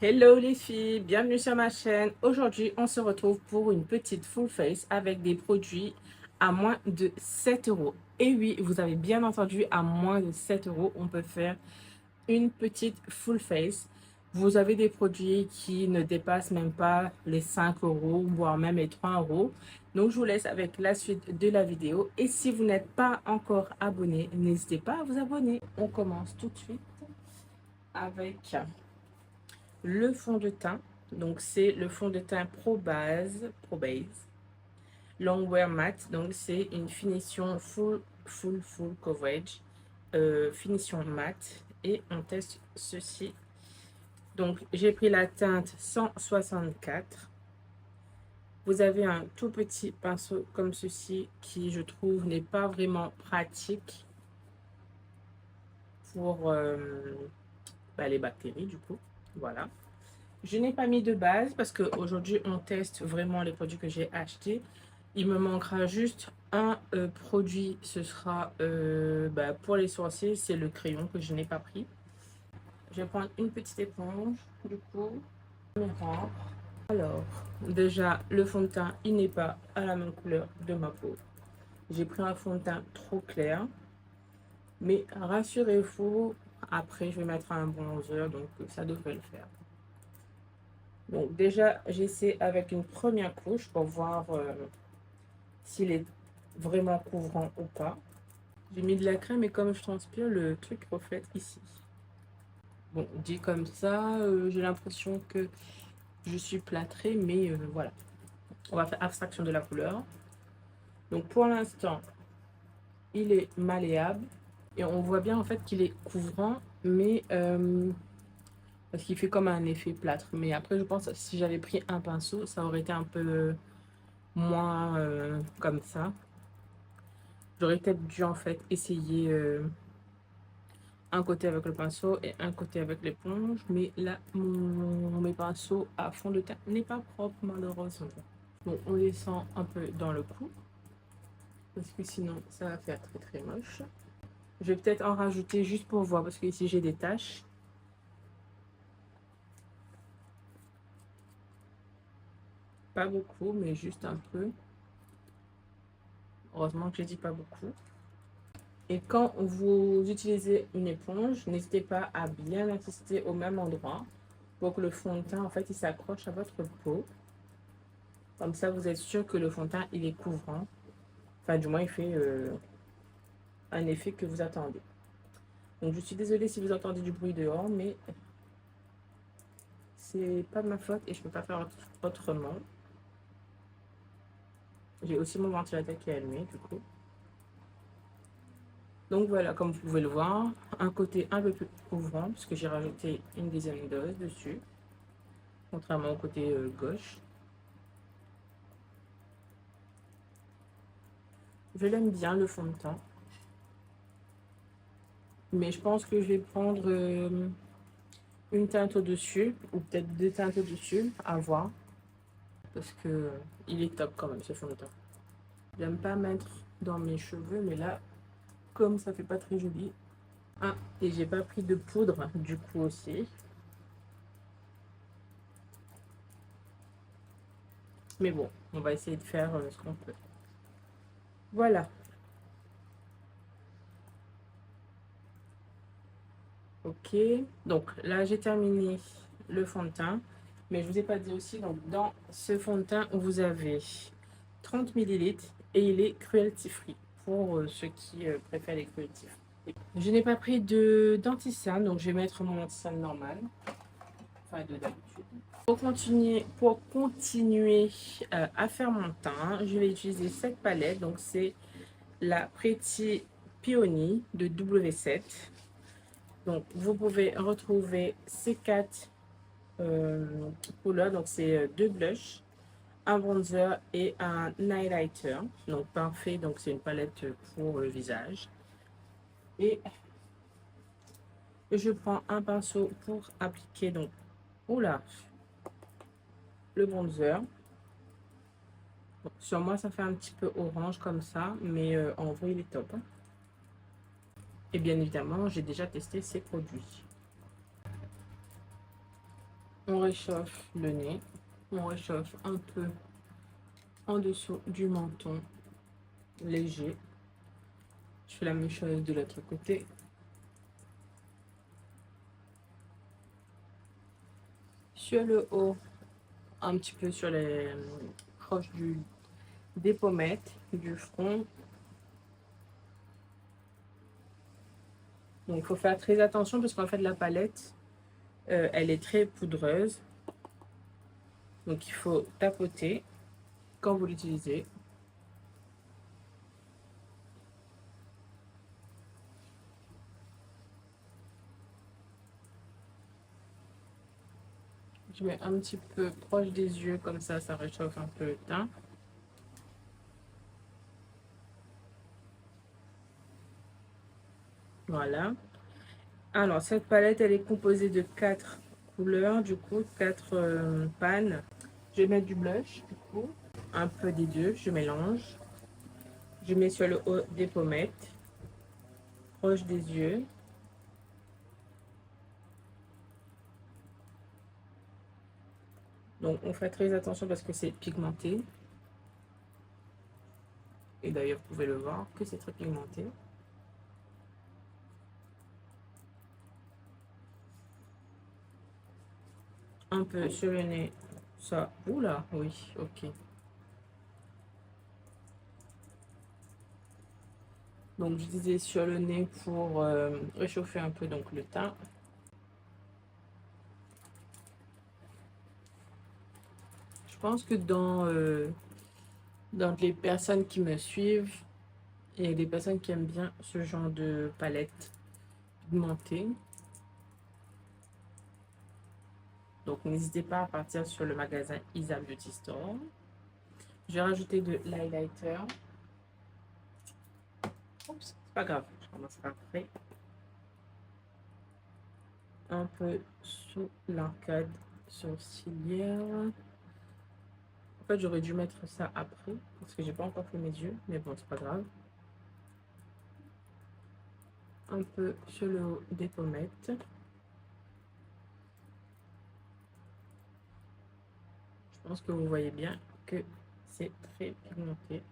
Hello les filles, bienvenue sur ma chaîne. Aujourd'hui, on se retrouve pour une petite full face avec des produits à moins de 7 euros. Et oui, vous avez bien entendu, à moins de 7 euros, on peut faire une petite full face. Vous avez des produits qui ne dépassent même pas les 5 euros, voire même les 3 euros. Donc, je vous laisse avec la suite de la vidéo. Et si vous n'êtes pas encore abonné, n'hésitez pas à vous abonner. On commence tout de suite avec le fond de teint. Donc, c'est le fond de teint Pro Base Longwear Matte. Donc, c'est une finition full coverage. Finition matte. Et on teste ceci. Donc, j'ai pris la teinte 164. Vous avez un tout petit pinceau comme ceci qui, je trouve, n'est pas vraiment pratique pour les bactéries, du coup. Voilà. Je n'ai pas mis de base parce qu'aujourd'hui, on teste vraiment les produits que j'ai achetés. Il me manquera juste un produit. Ce sera pour les sourcils, c'est le crayon que je n'ai pas pris. Je vais prendre une petite éponge, du coup. Alors, déjà, le fond de teint, il n'est pas à la même couleur de ma peau. J'ai pris un fond de teint trop clair. Mais rassurez-vous, après, je vais mettre un bronzer, donc ça devrait le faire. Donc déjà, j'essaie avec une première couche pour voir s'il est vraiment couvrant ou pas. J'ai mis de la crème et comme je transpire, le truc reflète ici. Bon, dit comme ça, j'ai l'impression que je suis plâtrée, mais voilà. On va faire abstraction de la couleur. Donc pour l'instant, il est malléable. Et on voit bien en fait qu'il est couvrant, mais parce qu'il fait comme un effet plâtre. Mais après, je pense que si j'avais pris un pinceau, ça aurait été un peu moins comme ça. J'aurais peut-être dû en fait essayer un côté avec le pinceau et un côté avec l'éponge. Mais là, mes pinceaux à fond de teint n'est pas propre malheureusement. Donc on descend un peu dans le cou. Parce que sinon ça va faire très très moche. Je vais peut-être en rajouter juste pour voir parce que ici j'ai des taches. Pas beaucoup mais juste un peu. Heureusement que je dis pas beaucoup. Et quand vous utilisez une éponge, n'hésitez pas à bien insister au même endroit pour que le fond de teint, en fait, il s'accroche à votre peau. Comme ça, vous êtes sûr que le fond de teint, il est couvrant. Enfin, du moins, il fait un effet que vous attendez. Donc, je suis désolée si vous entendez du bruit dehors, mais c'est pas de ma faute et je peux pas faire autrement. J'ai aussi mon ventilateur qui est allumé, du coup. Donc voilà, comme vous pouvez le voir, un côté un peu plus couvrant, puisque j'ai rajouté une deuxième dose dessus, contrairement au côté gauche. Je l'aime bien le fond de teint. Mais je pense que je vais prendre une teinte au-dessus, ou peut-être deux teintes au-dessus, à voir. Parce que il est top quand même ce fond de teint. J'aime pas mettre dans mes cheveux, mais là, comme ça fait pas très joli. Ah, et j'ai pas pris de poudre du coup aussi. Mais bon, on va essayer de faire ce qu'on peut. Voilà. Ok. Donc là, j'ai terminé le fond de teint. Mais je vous ai pas dit aussi, donc dans ce fond de teint, vous avez 30 millilitres et il est cruelty free pour ceux qui préfèrent les cruelty free. Je n'ai pas pris de dentissane, donc je vais mettre mon dentissane normal. Enfin, de d'habitude. Pour continuer à faire mon teint, je vais utiliser cette palette. Donc c'est la Pretty Peony de W7. Donc vous pouvez retrouver ces quatre couleurs. Donc c'est deux blushs, un bronzer et un highlighter. Donc parfait, donc c'est une palette pour le visage. Et je prends un pinceau pour appliquer donc, oula, le bronzer. Bon, sur moi ça fait un petit peu orange comme ça, mais en vrai il est top. Et bien évidemment j'ai déjà testé ces produits. On réchauffe le nez. On réchauffe un peu en dessous du menton, léger. Je fais la même chose de l'autre côté. Sur le haut, un petit peu sur les proches des pommettes, du front. Donc il faut faire très attention parce qu'en fait la palette, elle est très poudreuse. Donc il faut tapoter quand vous l'utilisez. Je mets un petit peu proche des yeux, comme ça réchauffe un peu le teint. Voilà. Alors, cette palette, elle est composée de 4 couleurs, du coup, 4 pannes. Je vais mettre du blush, du coup, un peu des deux, je mélange. Je mets sur le haut des pommettes, proche des yeux. Donc, on fait très attention parce que c'est pigmenté. Et d'ailleurs, vous pouvez le voir que c'est très pigmenté. Un peu sur le nez, ça. Oula, oui, ok. Donc, je disais sur le nez pour réchauffer un peu donc le teint. Je pense que dans les personnes qui me suivent, il y a des personnes qui aiment bien ce genre de palette pigmentée. Donc, n'hésitez pas à partir sur le magasin Isa Beauty Store. Je vais rajouter de l'highlighter. Oups, c'est pas grave, je commencerai après. Un peu sous l'arcade sourcilière. En fait, j'aurais dû mettre ça après parce que j'ai pas encore fait mes yeux, mais bon, c'est pas grave. Un peu sur le haut des pommettes. Je pense que vous voyez bien que c'est très pigmenté.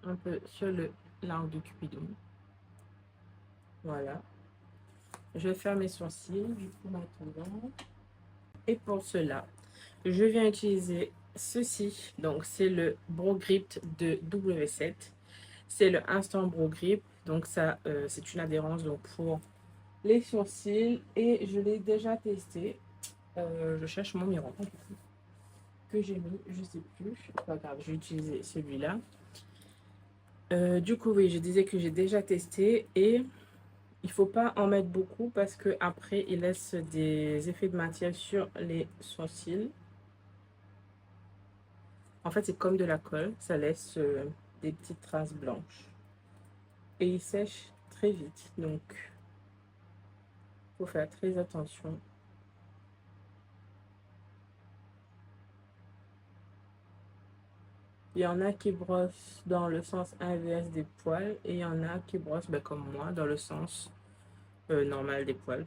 Un peu sur le l'arc de Cupidon. Voilà. Je vais faire mes sourcils du coup maintenant. Et pour cela, je viens utiliser ceci. Donc, c'est le Brow Grip de W7. C'est le Instant Brow Grip. Donc, ça, c'est une adhérence donc, pour les sourcils. Et je l'ai déjà testé. Je cherche mon miroir que j'ai mis, je sais plus. Pas grave, je vais utiliser celui-là. Du coup, oui, je disais que j'ai déjà testé et il faut pas en mettre beaucoup parce que après il laisse des effets de matière sur les sourcils. En fait, c'est comme de la colle, ça laisse des petites traces blanches et il sèche très vite. Donc, faut faire très attention. Il y en a qui brossent dans le sens inverse des poils et il y en a qui brossent ben, comme moi dans le sens normal des poils.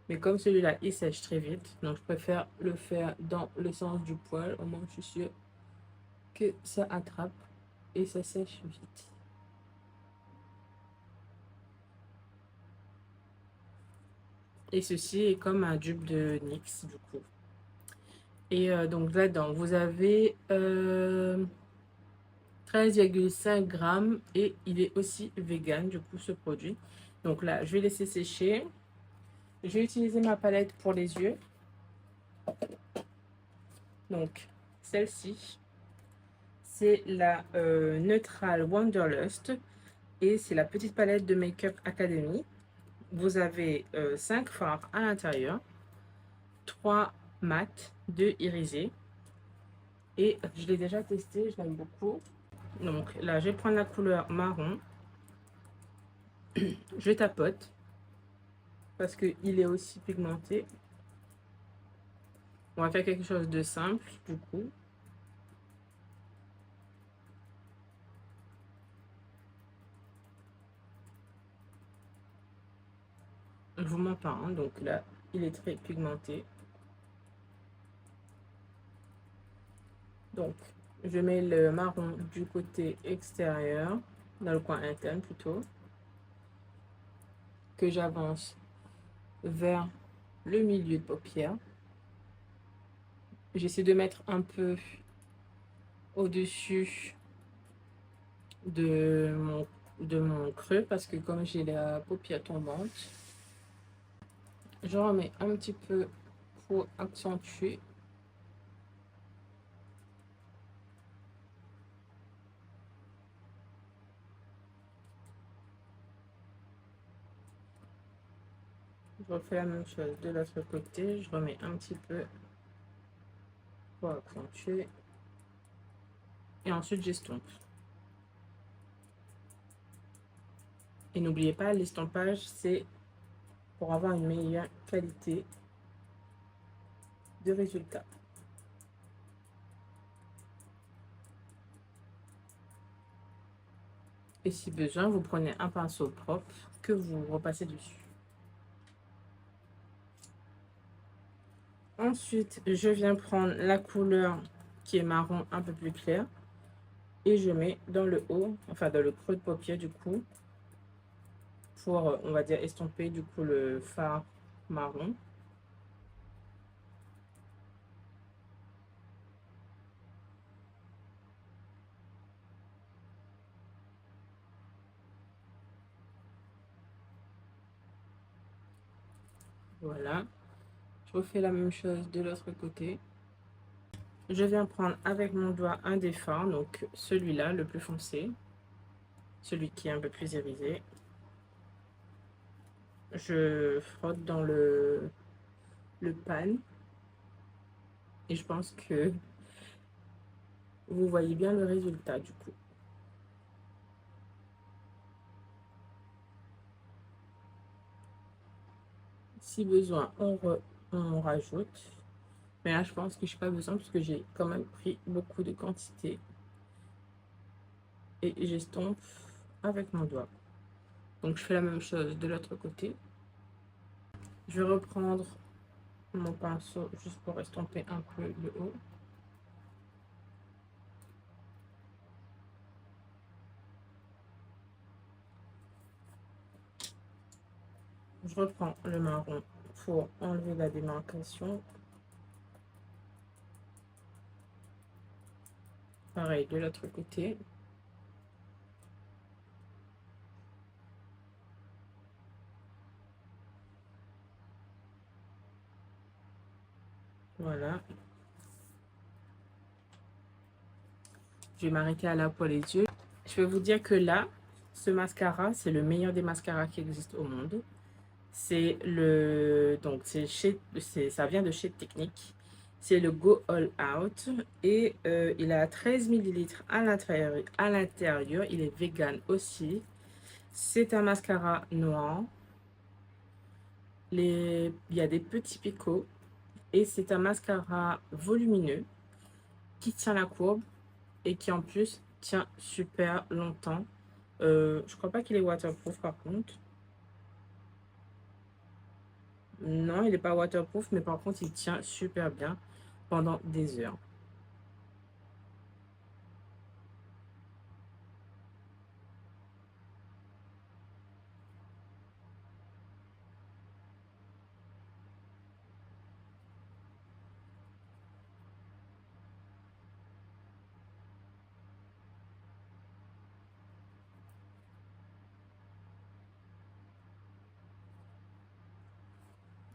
Mais comme celui-là, il sèche très vite, donc je préfère le faire dans le sens du poil. Au moins, je suis sûre que ça attrape et ça sèche vite. Et ceci est comme un dupe de NYX, du coup. Et donc là-dedans, vous avez 13,5 grammes et il est aussi vegan, du coup, ce produit. Donc là, je vais laisser sécher. Je vais utiliser ma palette pour les yeux. Donc, celle-ci, c'est la Neutral Wanderlust. Et c'est la petite palette de Make-up Academy. Vous avez 5 fards à l'intérieur, 3 mat, 2 irisés. Et je l'ai déjà testé, je l'aime beaucoup. Donc là, je vais prendre la couleur marron. Je tapote parce qu'il est aussi pigmenté. On va faire quelque chose de simple du coup. Je vous mens pas, hein. Donc là, il est très pigmenté. Donc, je mets le marron du côté extérieur, dans le coin interne plutôt, que j'avance vers le milieu de paupière. J'essaie de mettre un peu au-dessus de mon creux parce que comme j'ai la paupière tombante, je remets un petit peu pour accentuer. Je refais la même chose de l'autre côté, je remets un petit peu pour accentuer et ensuite j'estompe. Et n'oubliez pas, l'estompage c'est pour avoir une meilleure qualité de résultat. Et si besoin, vous prenez un pinceau propre que vous repassez dessus. Ensuite, je viens prendre la couleur qui est marron un peu plus clair et je mets dans le haut, enfin dans le creux de paupière du coup, pour, on va dire, estomper du coup le fard marron. Voilà. Je refais la même chose de l'autre côté. Je viens prendre avec mon doigt un des fards, donc celui-là, le plus foncé, celui qui est un peu plus irisé. Je frotte dans le pan et je pense que vous voyez bien le résultat du coup. Si besoin, on rajoute. Mais là, je pense que je n'ai pas besoin parce que j'ai quand même pris beaucoup de quantité. Et j'estompe avec mon doigt. Donc, je fais la même chose de l'autre côté. Je vais reprendre mon pinceau juste pour estomper un peu le haut. Je reprends le marron pour enlever la démarcation. Pareil de l'autre côté. Voilà. Je vais m'arrêter à là pour les yeux. Je vais vous dire que là, ce mascara, c'est le meilleur des mascaras qui existent au monde. C'est le... Donc, ça vient de chez Technique. C'est le Go All Out. Et il a 13 millilitres à l'intérieur. Il est vegan aussi. C'est un mascara noir. Il y a des petits picots. Et c'est un mascara volumineux qui tient la courbe et qui en plus tient super longtemps. Je crois pas qu'il est waterproof par contre. Non, il n'est pas waterproof, mais par contre, il tient super bien pendant des heures.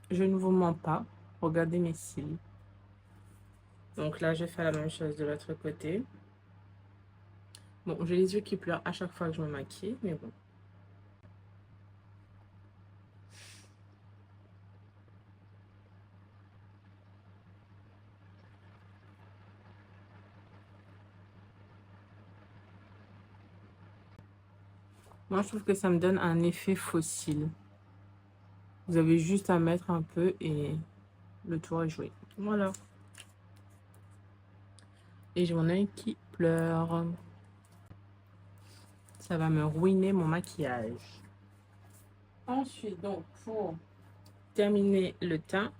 Je ne vous mens pas. Regardez mes cils. Donc là, je fais la même chose de l'autre côté. Bon, j'ai les yeux qui pleurent à chaque fois que je me maquille, mais bon. Moi, je trouve que ça me donne un effet fossile. Vous avez juste à mettre un peu et le tour est joué. Voilà. Et j'ai mon œil qui pleure. Ça va me ruiner mon maquillage. Ensuite, donc, pour terminer le teint,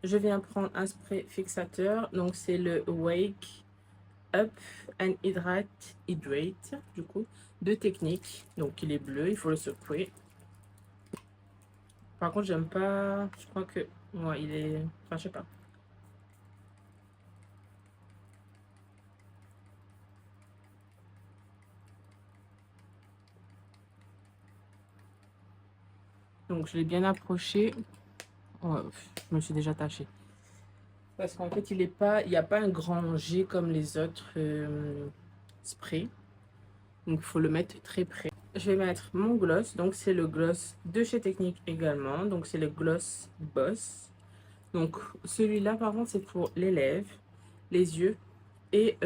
je viens prendre un spray fixateur. Donc, c'est le Wake Up and Hydrate, du coup, de Technique. Donc, il est bleu, il faut le secouer. Par contre, j'aime pas, je crois que, ouais, il est, enfin, je sais pas. Donc, je l'ai bien approché. Oh, je me suis déjà tachée. Parce qu'en fait, il n'y a pas un grand jet comme les autres sprays. Donc, il faut le mettre très près. Je vais mettre mon gloss. Donc, c'est le gloss de chez Technique également. Donc, c'est le gloss Boss. Donc, celui-là, par contre, c'est pour les lèvres, les yeux et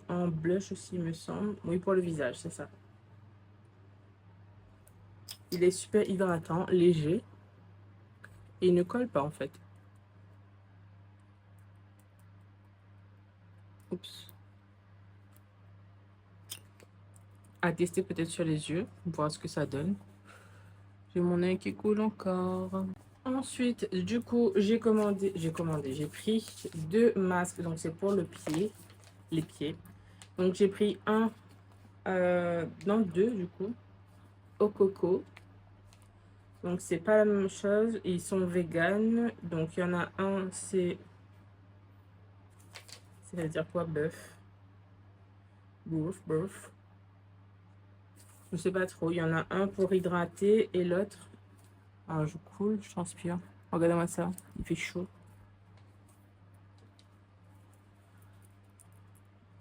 en blush aussi, il me semble. Oui, pour le visage, c'est ça. Il est super hydratant, léger. Et il ne colle pas, en fait. Oups. À tester peut-être sur les yeux, voir ce que ça donne. J'ai mon œil qui coule encore. Ensuite, du coup, j'ai pris 2 masques. Donc, c'est pour le pied, les pieds. Donc, j'ai pris un, non, 2 du coup, au coco. Donc, c'est pas la même chose. Ils sont vegan. Donc, il y en a un, c'est-à-dire quoi, bœuf? Bœuf. Je sais pas trop. Il y en a un pour hydrater et l'autre. Ah, je coule, je transpire. Regardez-moi ça. Il fait chaud.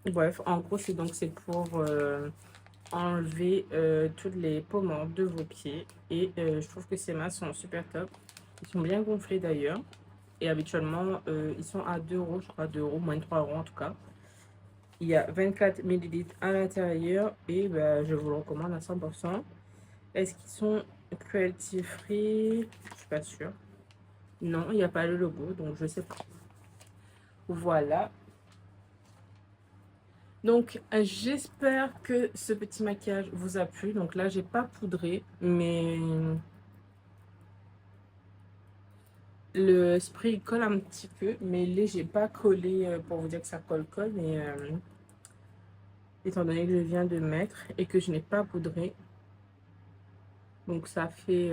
Bref, en gros, c'est pour enlever toutes les peaux mortes de vos pieds. Et je trouve que ces masques sont super top. Ils sont bien gonflés d'ailleurs. Et habituellement, ils sont à 2 €, je crois, 2 €, moins de 3 € en tout cas. Il y a 24 ml à l'intérieur et bah, je vous le recommande à 100%. Est-ce qu'ils sont cruelty free? Je suis pas sûre. Non, il n'y a pas le logo, donc je sais pas. Voilà. Donc, j'espère que ce petit maquillage vous a plu. Donc là, j'ai pas poudré, mais le spray colle un petit peu, mais léger, pas collé pour vous dire que ça colle, mais étant donné que je viens de mettre et que je n'ai pas poudré, donc ça fait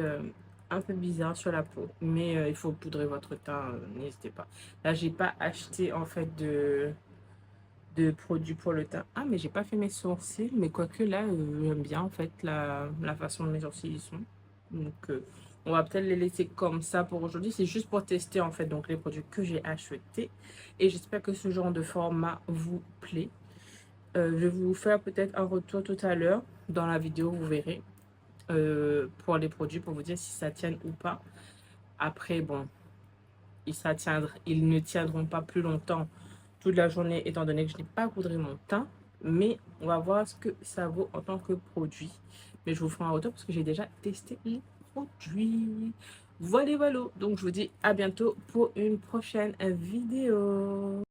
un peu bizarre sur la peau. Mais il faut poudrer votre teint, n'hésitez pas. Là, j'ai pas acheté en fait de produits pour le teint. Ah, mais j'ai pas fait mes sourcils, mais quoique là, j'aime bien en fait la façon dont mes sourcils ils sont. Donc, on va peut-être les laisser comme ça pour aujourd'hui. C'est juste pour tester en fait donc les produits que j'ai achetés. Et j'espère que ce genre de format vous plaît. Je vais vous faire peut-être un retour tout à l'heure dans la vidéo, vous verrez, pour les produits, pour vous dire si ça tient ou pas. Après, bon, ils ne tiendront pas plus longtemps toute la journée, étant donné que je n'ai pas poudré mon teint. Mais on va voir ce que ça vaut en tant que produit. Mais je vous ferai un retour parce que j'ai déjà testé les produits. Voilà, voilà. Donc, je vous dis à bientôt pour une prochaine vidéo.